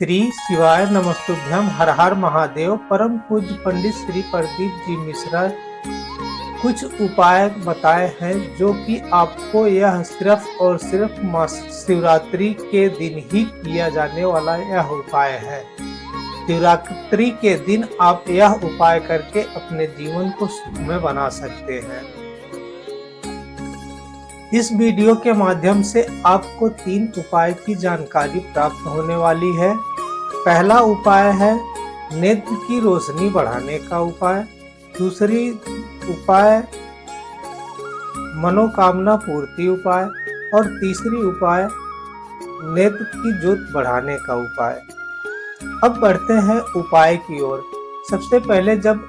श्री शिवाय नमस्तुभ्यम। हर हर महादेव। परम पूज्य पंडित श्री प्रदीप जी मिश्रा कुछ उपाय बताए हैं जो कि आपको यह सिर्फ और सिर्फ शिवरात्रि के दिन ही किया जाने वाला यह उपाय है। शिवरात्रि के दिन आप यह उपाय करके अपने जीवन को सुखमय बना सकते हैं। इस वीडियो के माध्यम से आपको 3 उपाय की जानकारी प्राप्त होने वाली है। पहला उपाय है नेत्र की रोशनी बढ़ाने का उपाय। दूसरी उपाय मनोकामना पूर्ति उपाय और तीसरी उपाय नेत्र की ज्योत बढ़ाने का उपाय। अब बढ़ते हैं उपाय की ओर। सबसे पहले जब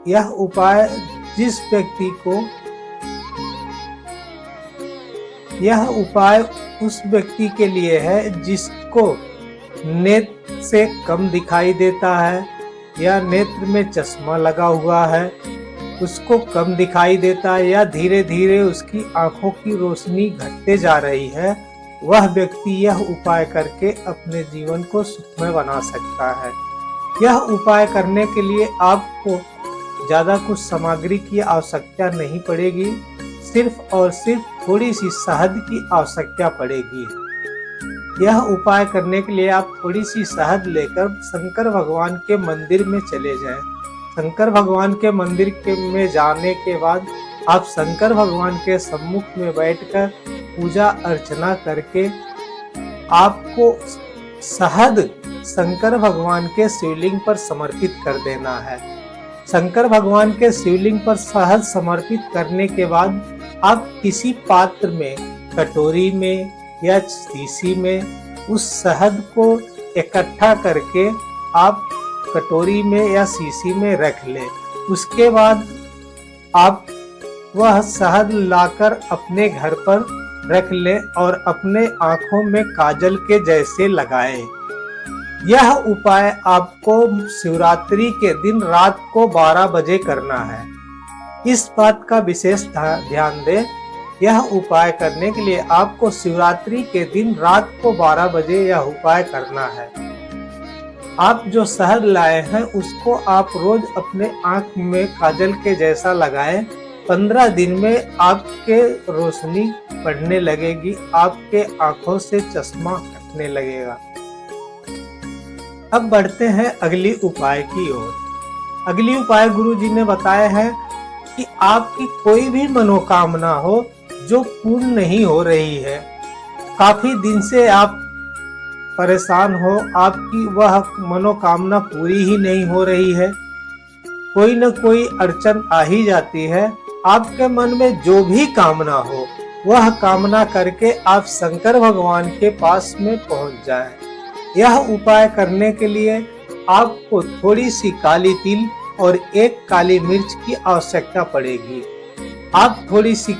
यह उपाय जिस व्यक्ति को यह उपाय उस व्यक्ति के लिए है जिसको नेत्र से कम दिखाई देता है या नेत्र में चश्मा लगा हुआ है, उसको कम दिखाई देता है या धीरे धीरे उसकी आंखों की रोशनी घटते जा रही है, वह व्यक्ति यह उपाय करके अपने जीवन को सुखमय बना सकता है। यह उपाय करने के लिए आपको ज़्यादा कुछ सामग्री की आवश्यकता नहीं पड़ेगी, सिर्फ और सिर्फ थोड़ी सी शहद की आवश्यकता पड़ेगी। यह उपाय करने के लिए आप थोड़ी सी शहद लेकर शंकर भगवान के मंदिर में चले जाएं। शंकर भगवान के मंदिर में जाने के बाद आप शंकर भगवान के सम्मुख में बैठकर पूजा अर्चना करके आपको शहद शंकर भगवान के शिवलिंग पर समर्पित कर देना है। शंकर भगवान के शिवलिंग पर शहद समर्पित करने के बाद आप किसी पात्र में, कटोरी में या शीशी में उस शहद को इकट्ठा करके आप कटोरी में या शीशी में रख लें। उसके बाद आप वह शहद लाकर अपने घर पर रख लें और अपने आँखों में काजल के जैसे लगाएं। यह उपाय आपको शिवरात्रि के दिन रात को 12 बजे करना है। इस बात का विशेष ध्यान दें, यह उपाय करने के लिए आपको शिवरात्रि के दिन रात को 12 बजे यह उपाय करना है। आप जो शहद लाए हैं उसको आप रोज अपने आंख में काजल के जैसा लगाएं। 15 दिन में आपके रोशनी बढ़ने लगेगी, आपके आंखों से चश्मा हटने लगेगा। अब बढ़ते हैं अगली उपाय की ओर। अगली उपाय गुरुजी ने बताया है कि आपकी कोई भी मनोकामना हो जो पूर्ण नहीं हो रही है, काफी दिन से आप परेशान हो, आपकी वह मनोकामना पूरी ही नहीं हो रही है, कोई न कोई अड़चन आ ही जाती है। आपके मन में जो भी कामना हो वह कामना करके आप शंकर भगवान के पास में पहुंच जाएं। यह उपाय करने के लिए आपको थोड़ी सी काली तिल और 1 काली मिर्च की आवश्यकता पड़ेगी। आप थोड़ी सी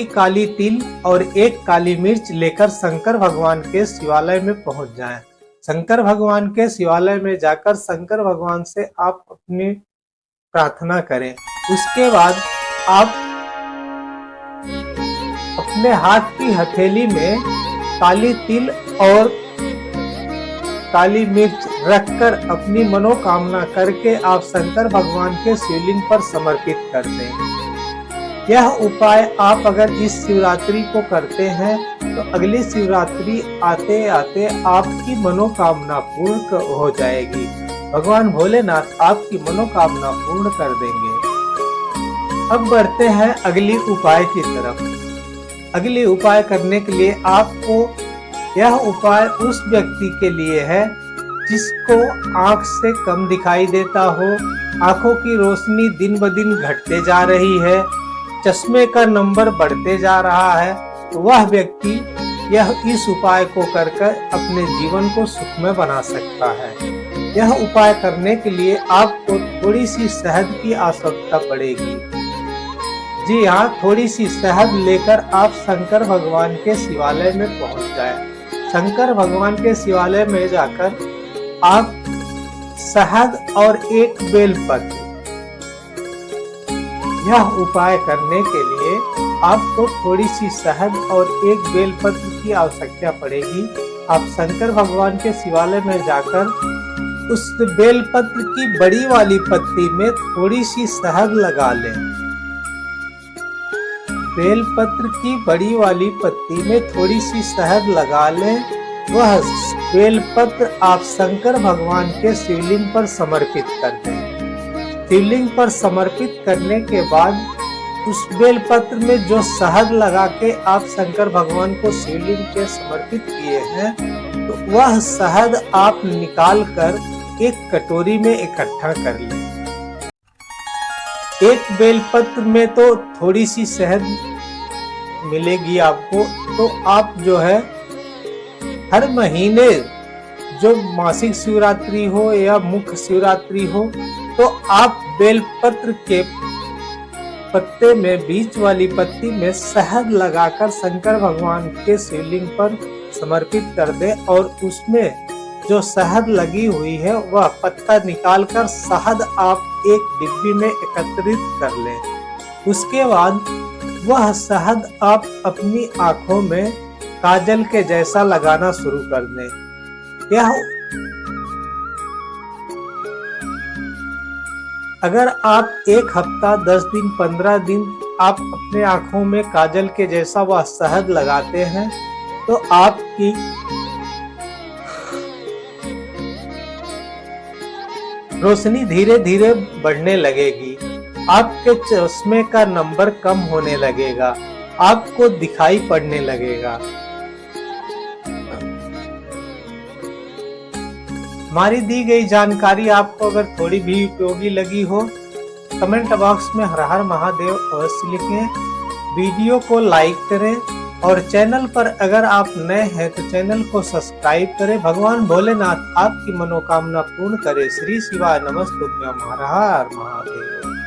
काली तिल और 1 काली मिर्च लेकर शंकर भगवान के शिवालय में पहुंच जाएं। शंकर भगवान के शिवालय में जाकर शंकर भगवान से आप अपनी प्रार्थना करें। उसके बाद आप अपने हाथ की हथेली में काली तिल और काली मिर्च रखकर अपनी मनोकामना करके आप शंकर भगवान के शिवलिंग पर समर्पित कर दें। यह उपाय आप अगर इस शिवरात्रि को करते हैं तो अगली शिवरात्रि आते आते आपकी मनोकामना पूर्ण हो जाएगी। भगवान भोलेनाथ आपकी मनोकामना पूर्ण कर देंगे। अब बढ़ते हैं अगली उपाय की तरफ। अगली उपाय करने के लिए आपको यह उपाय उस व्यक्ति के लिए है जिसको आंख से कम दिखाई देता हो, आंखों की रोशनी दिन ब दिन घटते जा रही है, चश्मे का नंबर बढ़ते जा रहा है, तो वह व्यक्ति इस उपाय को कर अपने जीवन को सुखमय बना सकता है। यह उपाय करने के लिए आपको थोड़ी सी शहद की आवश्यकता पड़ेगी। जी हाँ, थोड़ी सी शहद लेकर आप शंकर भगवान के शिवालय में पहुंच जाएं। शंकर भगवान के शिवालय में जाकर आप शहद और 1 बेलपत्र, यह उपाय करने के लिए आपको थोड़ी सी शहद और एक बेलपत्र की आवश्यकता पड़ेगी। आप शंकर भगवान के शिवालय में जाकर उस बेलपत्र की बड़ी वाली पत्ती में थोड़ी सी शहद लगा लें। बेलपत्र की बड़ी वाली पत्ती में थोड़ी सी शहद लगा लें। वह बेलपत्र आप शंकर भगवान के शिवलिंग पर समर्पित कर दें। शिवलिंग पर समर्पित करने के बाद उस बेलपत्र में जो शहद लगा के आप शंकर भगवान को शिवलिंग के समर्पित किए हैं, तो वह शहद आप निकाल कर एक कटोरी में इकट्ठा कर लें। एक बेलपत्र में तो थोड़ी सी शहद मिलेगी आपको, तो आप जो है हर महीने जो मासिक शिवरात्रि हो या मुख्य शिवरात्रि हो, तो आप बेलपत्र के पत्ते में बीच वाली पत्ती में शहद लगाकर शंकर भगवान के शिवलिंग पर समर्पित कर दें और उसमें जो शहद लगी हुई है वह पत्ता निकालकर शहद आप एक डिब्बी में एकत्रित कर लें। उसके बाद वह शहद आप अपनी आंखों में काजल के जैसा लगाना शुरू कर दें। यह अगर आप 1 हफ्ता, 10 दिन, 15 दिन आप अपने आंखों में काजल के जैसा वह शहद लगाते हैं, तो आपकी रोशनी धीरे धीरे बढ़ने लगेगी। आपके चश्मे का नंबर कम होने लगेगा, आपको दिखाई पड़ने लगेगा। हमारी दी गई जानकारी आपको अगर थोड़ी भी उपयोगी लगी हो, कमेंट बॉक्स में हर हर महादेव अवश्य लिखें। वीडियो को लाइक करें और चैनल पर अगर आप नए हैं तो चैनल को सब्सक्राइब करें। भगवान भोलेनाथ आपकी मनोकामना पूर्ण करे। श्री शिवाय नमस्तुभ्यं। हर हर महादेव।